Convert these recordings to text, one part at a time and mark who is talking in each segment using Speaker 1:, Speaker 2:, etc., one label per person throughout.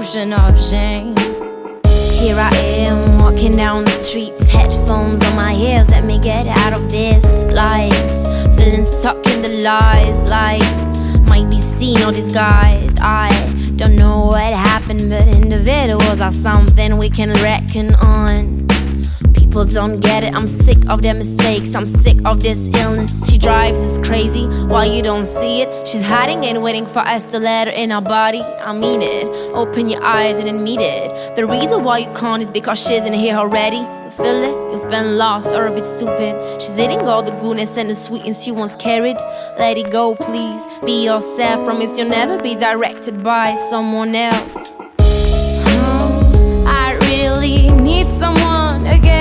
Speaker 1: ocean of shame. Here I am, walking down the streets, headphones on my ears, let me get out of this life. Feeling stuck in the lies, like might be seen or disguised. I don't know what happened, but individuals are something we can reckon on. People don't get it, I'm sick of their mistakes, I'm sick of this illness. She drives us crazy, why you don't see it? She's hiding and waiting for us to let her in our body. I mean it, open your eyes and admit it. The reason why you can't is because she's in here already. You feel it? You feel lost or a bit stupid. She's eating all the goodness and the sweetness you once carried. Let it go, please. Be yourself. Promise you'll never be directed by someone else. I really need someone again.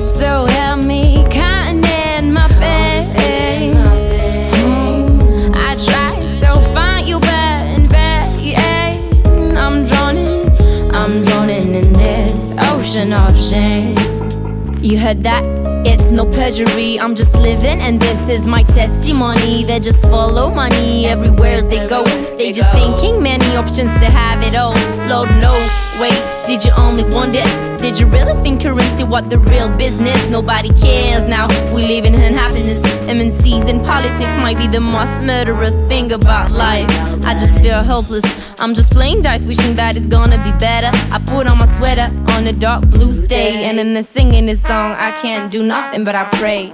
Speaker 1: So help me contain my pain. I tried to find you, but in vain. I'm drowning in this ocean of shame. You heard that? It's no perjury, I'm just living and this is my testimony. They just follow money everywhere they go. They just thinking many options to have it all. Lord no, wait, did you only want this? Did you really think currency what the real business? Nobody cares now, we live in unhappiness. MNCs and politics might be the most murderous thing about life. I just feel helpless, I'm just playing dice wishing that it's gonna be better. I put on my sweater on a dark blue day, and in the singing this song I can't do nothing but I pray.